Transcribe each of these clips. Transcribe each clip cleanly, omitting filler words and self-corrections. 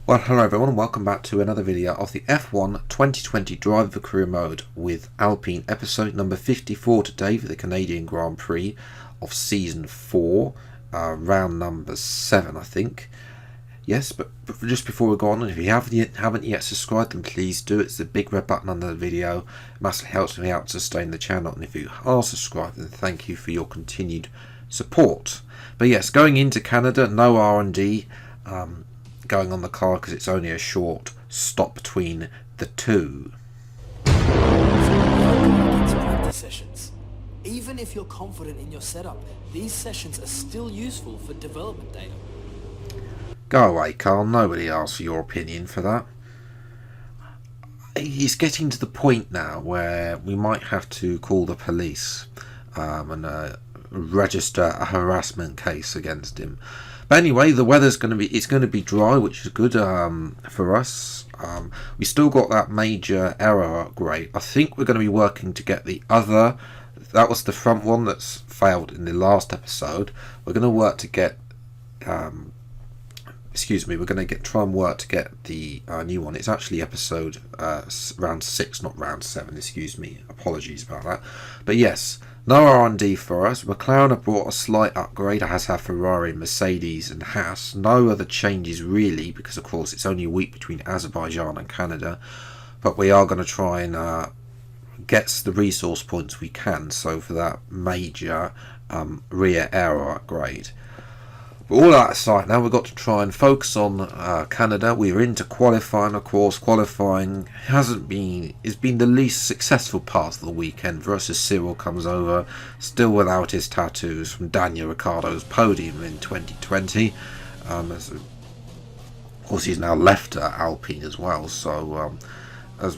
Well, hello everyone and welcome back to another video of the F1 2020 Drive of the Career mode with Alpine, episode number 54 today for the Canadian Grand Prix of Season 4, round number 7 I think. Yes, but just before we go on, if you haven't yet subscribed, then please do. It's the big red button under the video. It massively helps me out to sustain the channel, and if you are subscribed, then thank you for your continued support. But yes, going into Canada, no R&D going on the car because it's only a short stop between the two. Practice sessions. Even if you're confident in your setup, these sessions are still useful for development data. Go away, Carl. Nobody asked for your opinion for that. It's getting to the point now where we might have to call the police and register a harassment case against him. But anyway, the weather's going to be dry, which is good for us. We still got that major error upgrade. I think we're going to be working to get the other. That was the front one that's failed in the last episode. We're going to work to get. We're going to try and work to get the new one. It's actually episode round 6, not round 7. Excuse me. Apologies about that. But yes, no R&D for us. McLaren have brought a slight upgrade, as have Ferrari, Mercedes and Haas. No other changes really, because of course it's only a week between Azerbaijan and Canada. But we are going to try and get the resource points we can. So for that major rear aero upgrade. But all that aside, now we've got to try and focus on Canada. We're into qualifying, of course. Qualifying has been the least successful part of the weekend for us, as Cyril comes over, still without his tattoos from Daniel Ricciardo's podium in 2020. Of course, he's now left Alpine as well. So, as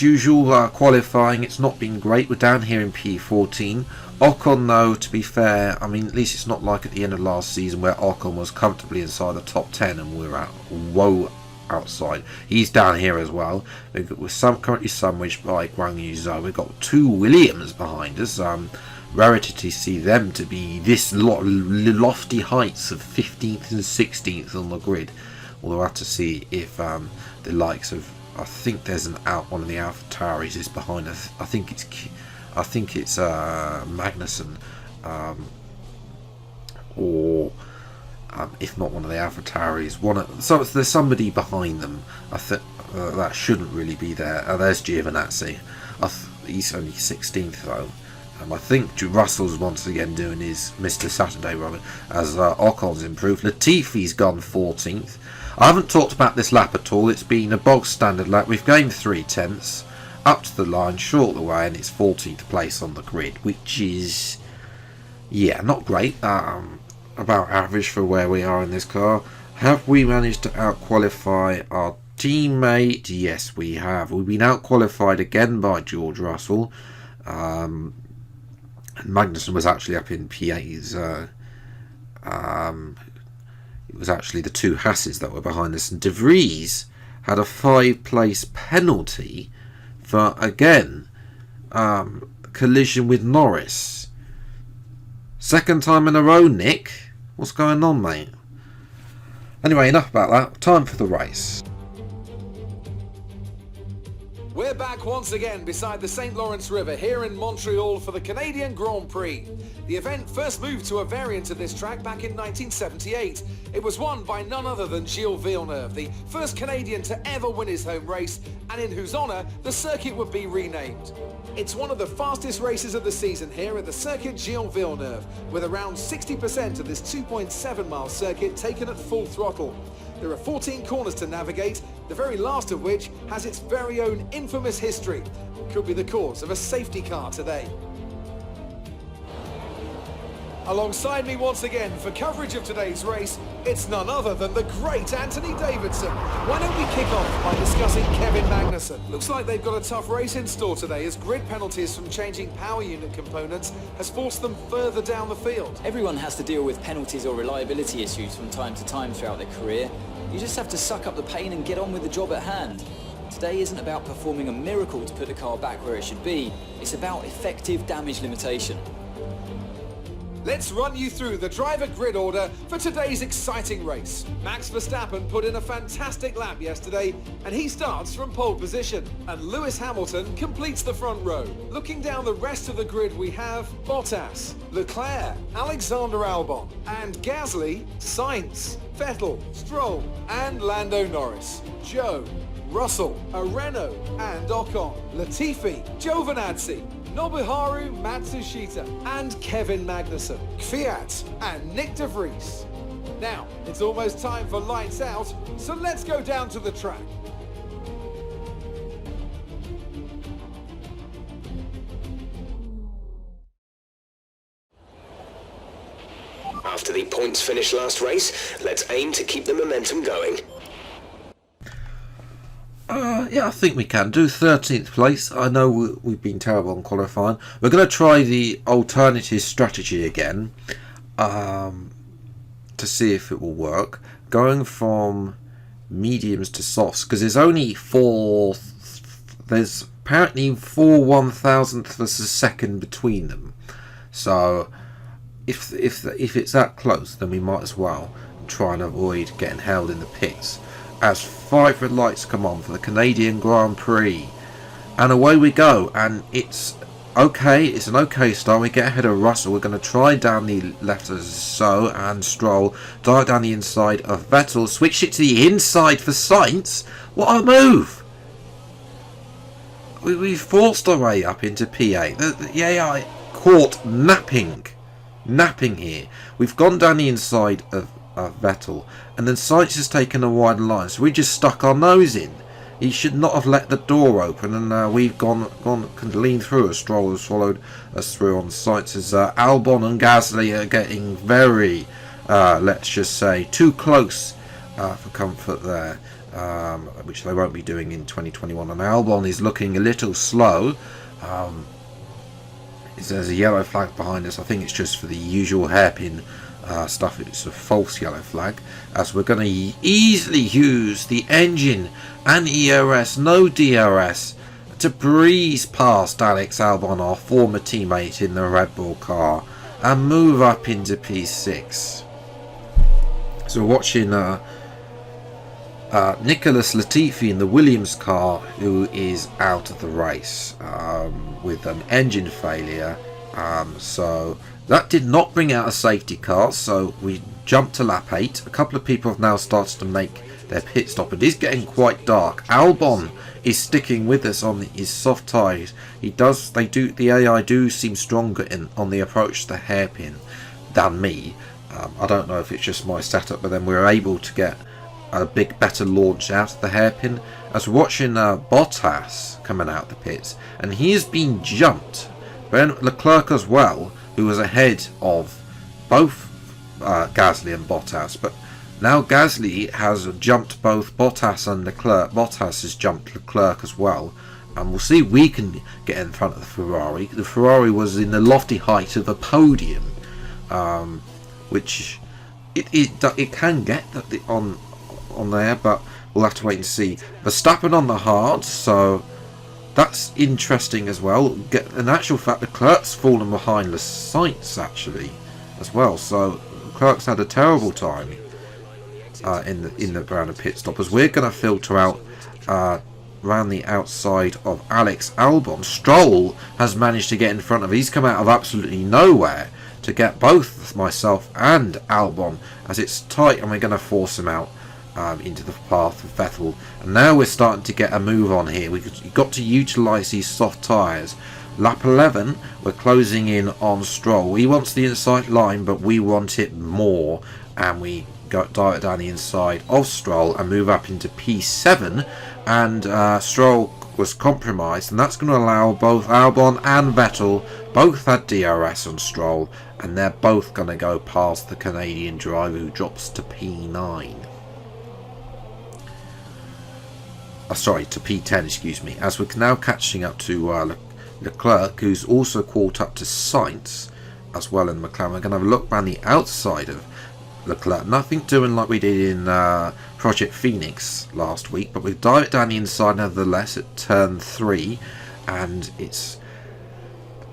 usual, qualifying, it's not been great. We're down here in P14. Ocon, though, to be fair, I mean, at least it's not like at the end of last season where Ocon was comfortably inside the top 10 and we're outside. He's down here as well. We're currently sandwiched by Guang Yu Zhou. We've got two Williams behind us. Rarity to see them to be this lofty heights of 15th and 16th on the grid. Although we'll have to see if the likes of, I think there's one of the AlphaTauris is behind us. I think it's Magnussen, or if not one of the AlphaTauris, so there's somebody behind them. I think that shouldn't really be there. There's Giovinazzi. He's only 16th though. I think Russell's once again doing his Mr. Saturday run as Ocon's improved. Latifi's gone 14th. I haven't talked about this lap at all. It's been a bog standard lap. We've gained 3/10. Up to the line, short the way, and it's 14th place on the grid, which is, yeah, not great. About average for where we are in this car. Have we managed to out-qualify our teammate? Yes, we have. We've been out-qualified again by George Russell. And Magnussen was actually up in P8's. It was actually the two Hasses that were behind us. And De Vries had a 5-place penalty for, again, collision with Norris. Second time in a row, Nick. What's going on, mate? Anyway, enough about that. Time for the race. We're back once again beside the St. Lawrence River here in Montreal for the Canadian Grand Prix. The event first moved to a variant of this track back in 1978. It was won by none other than Gilles Villeneuve, the first Canadian to ever win his home race, and in whose honour the circuit would be renamed. It's one of the fastest races of the season here at the Circuit Gilles Villeneuve, with around 60% of this 2.7-mile circuit taken at full throttle. There are 14 corners to navigate, the very last of which has its very own infamous history. Could be the cause of a safety car today. Alongside me once again for coverage of today's race, it's none other than the great Anthony Davidson. Why don't we kick off by discussing Kevin Magnussen? Looks like they've got a tough race in store today, as grid penalties from changing power unit components has forced them further down the field. Everyone has to deal with penalties or reliability issues from time to time throughout their career. You just have to suck up the pain and get on with the job at hand. Today isn't about performing a miracle to put the car back where it should be. It's about effective damage limitation. Let's run you through the driver grid order for today's exciting race. Max Verstappen put in a fantastic lap yesterday, and he starts from pole position. And Lewis Hamilton completes the front row. Looking down the rest of the grid, we have Bottas, Leclerc, Alexander Albon, and Gasly, Sainz, Vettel, Stroll, and Lando Norris, Joe, Russell, Renault, and Ocon, Latifi, Giovinazzi, Nobuharu Matsushita, and Kevin Magnussen, Kvyat, and Nick de Vries. Now, it's almost time for lights out, so let's go down to the track. After the points finish last race, let's aim to keep the momentum going. Yeah, I think we can do 13th place. I know we've been terrible on qualifying. We're going to try the alternative strategy again to see if it will work. Going from mediums to softs, because there's only there's apparently 4 1,000ths of a second between them. So if it's that close, then we might as well try and avoid getting held in the pits. As 5 red lights come on for the Canadian Grand Prix, and away we go. And it's okay, it's an okay start. We get ahead of Russell. We're going to try down the left as so, and Stroll dive down the inside of Vettel, switch it to the inside for Sainz. What a move! We've forced our way up into P8. The AI caught napping here. We've gone down the inside of Vettel, and then Sainz has taken a wide line, so we just stuck our nose in. He should not have let the door open, and we've gone lean through. As Stroll has followed us through on Sainz. As Albon and Gasly are getting very, let's just say, too close for comfort there, which they won't be doing in 2021. And Albon is looking a little slow. There's a yellow flag behind us. I think it's just for the usual hairpin stuff. It's a false yellow flag, as we're going to easily use the engine and ERS, no DRS, to breeze past Alex Albon, our former teammate in the Red Bull car, and move up into P6. So we're watching Nicholas Latifi in the Williams car, who is out of the race with an engine failure. So that did not bring out a safety car, so we jumped to lap 8. A couple of people have now started to make their pit stop. It is getting quite dark. Albon is sticking with us on his soft tyres. The AI do seem stronger on the approach to the hairpin than me. I don't know if it's just my setup, but then we're able to get a better launch out of the hairpin. As we're watching Bottas coming out the pits, and he has been jumped. Ben Leclerc as well, who was ahead of both Gasly and Bottas, but now Gasly has jumped both Bottas and Leclerc. Bottas has jumped Leclerc as well, and we'll see if we can get in front of the Ferrari. The Ferrari was in the lofty height of a podium, which it can get on there, but we'll have to wait and see. Verstappen on the hard, so that's interesting as well. In actual fact, Leclerc's fallen behind the Sainz actually as well, so Leclerc's had a terrible time in the round of pit stop, as we're going to filter out around the outside of Alex Albon. Stroll has managed to get in front of. He's come out of absolutely nowhere to get both myself and Albon, as it's tight, and we're going to force him out into the path of Vettel. And now we're starting to get a move on here. We've got to utilise these soft tyres. Lap 11, we're closing in on Stroll. He wants the inside line, but we want it more, and we dive down the inside of Stroll and move up into P7. And Stroll was compromised, and that's going to allow both Albon and Vettel, both had DRS on Stroll, and they're both going to go past the Canadian driver, who drops to P9. Sorry, to P10, excuse me, as we're now catching up to Leclerc, who's also caught up to Sainz as well in McLaren. We're going to have a look around the outside of Leclerc. Nothing doing like we did in Project Phoenix last week, but we've dived down the inside nevertheless at turn 3, and it's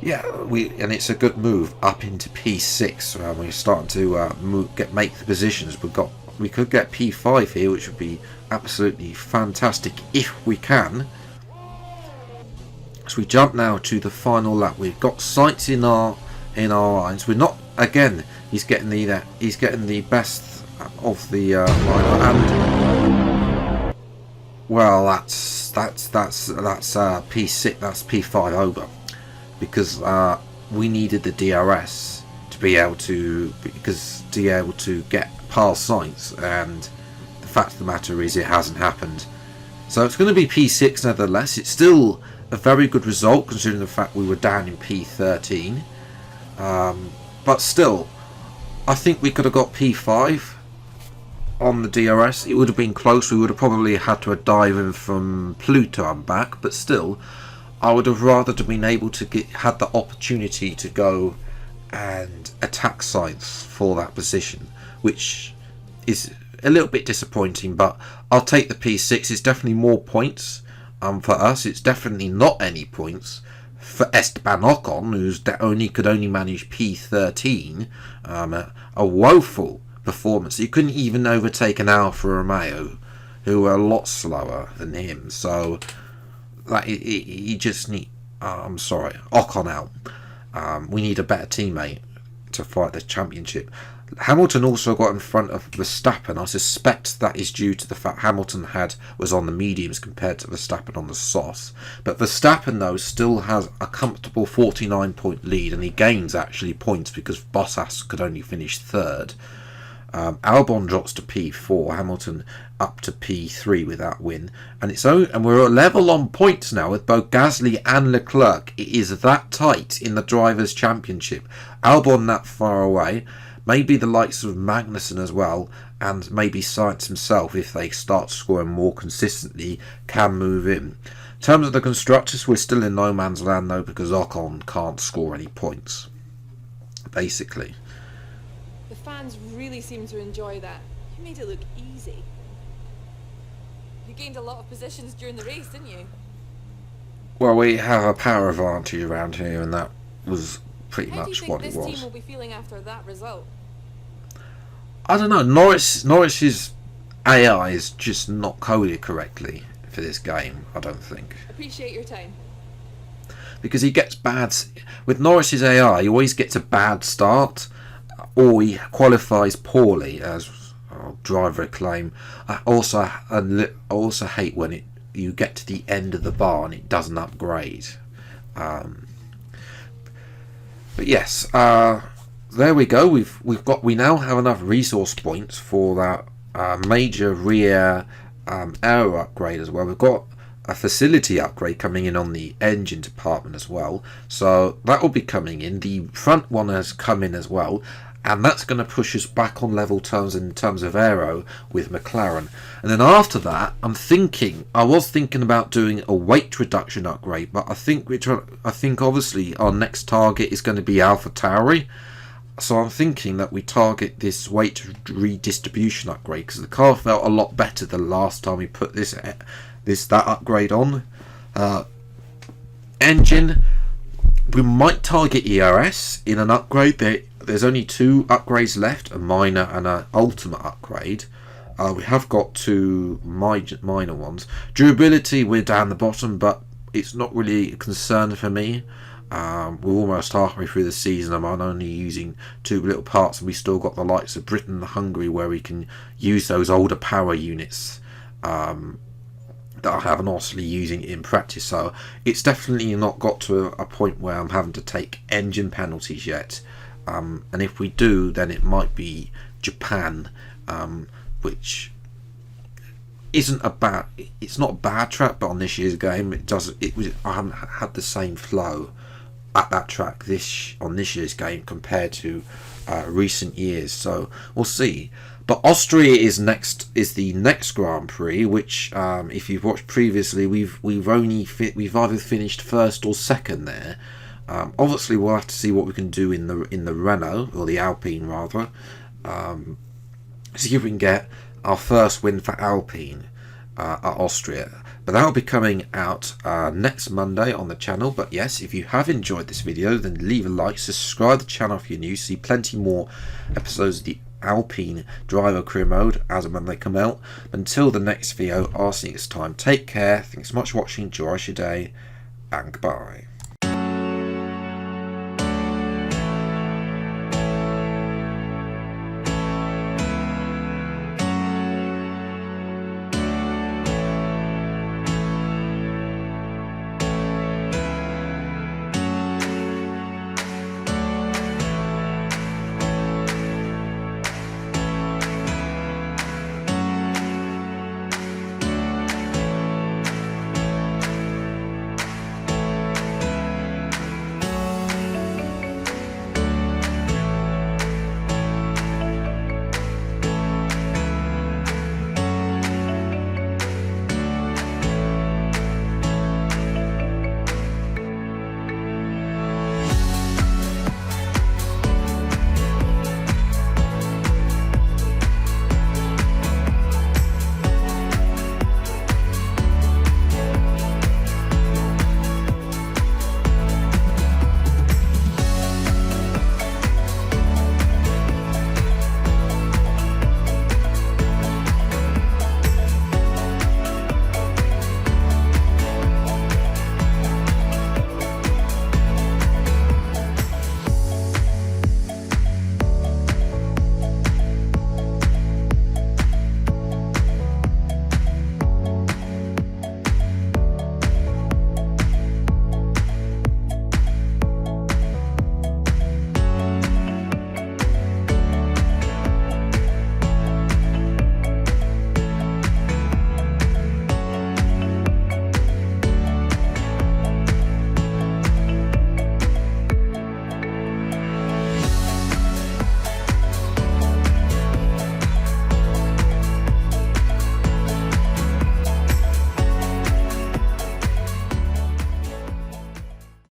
Yeah, and it's a good move up into P6. We're starting to make the positions. We could get P5 here, which would be absolutely fantastic if we can. So we jump now to the final lap. We've got sights in our eyes. We're not, again. He's getting the best of the lineup, and well, that's P6. That's P5 over, because we needed the DRS to be able to get past sights, and the fact of the matter is it hasn't happened. So it's going to be P6 nevertheless. It's still a very good result considering the fact we were down in P13, but still, I think we could have got P5 on the DRS. It would have been close. We would have probably had to have dived in from Pluto and back, but still, I would have rather been able to had the opportunity to go and attack sites for that position, which is a little bit disappointing, but I'll take the P6. It's definitely more points for us. It's definitely not any points for Esteban Ocon, who's could only manage P13. A woeful performance. He couldn't even overtake an Alfa Romeo, who were a lot slower than him. So, he just need. I'm sorry, Ocon out. We need a better teammate to fight the championship. Hamilton also got in front of Verstappen. I suspect that is due to the fact Hamilton was on the mediums compared to Verstappen on the softs. But Verstappen, though, still has a comfortable 49-point lead, and he gains actually points because Bottas could only finish third. Albon drops to P4, Hamilton up to P3 with that win, and we're level on points now with both Gasly and Leclerc. It is that tight in the Drivers' Championship. Albon that far away. Maybe the likes of Magnussen as well, and maybe Sainz himself, if they start scoring more consistently, can move in. In terms of the constructors, we're still in no man's land though, because Ocon can't score any points, basically. The fans really seem to enjoy that. You made it look easy. You gained a lot of positions during the race, didn't you? Well, we have a power advantage around here, and that was pretty How much do you what think it this was. team will be feeling after that result? I don't know. Norris's AI is just not coded correctly for this game, I don't think. Appreciate your time. Because he gets with Norris's AI, he always gets a bad start, or he qualifies poorly, as driver claim. I also hate when you get to the end of the bar and it doesn't upgrade. But yes, there we go. We now have enough resource points for that major rear aero upgrade as well. We've got a facility upgrade coming in on the engine department as well, so that will be coming in. The front one has come in as well, and that's going to push us back on level terms in terms of aero with McLaren. And then after that, I was thinking about doing a weight reduction upgrade, but I think obviously our next target is going to be AlphaTauri. So I'm thinking that we target this weight redistribution upgrade, because the car felt a lot better the last time we put that upgrade on. Engine, we might target ERS in an upgrade. There's only two upgrades left, a minor and an ultimate upgrade. We have got two minor ones. Durability, we're down the bottom, but it's not really a concern for me. We're almost halfway through the season. I'm only using two little parts, and we still got the likes of Britain and Hungary where we can use those older power units that I haven't honestly using in practice. So it's definitely not got to a point where I'm having to take engine penalties yet. And if we do, then it might be Japan, which isn't it's not a bad track, but on this year's game I haven't had the same flow at that track on this year's game compared to recent years, so we'll see. But Austria is the next Grand Prix, which if you've watched previously, we've either finished first or second there. Obviously we'll have to see what we can do in the Renault, or the Alpine rather. See if we can get our first win for Alpine at Austria. But that will be coming out next Monday on the channel. But yes, if you have enjoyed this video, then leave a like, subscribe to the channel if you're new, see plenty more episodes of the Alpine driver career mode as and when they come out. Until the next video, I'll see you next time. Take care, thanks so much for watching, enjoy your day, and goodbye.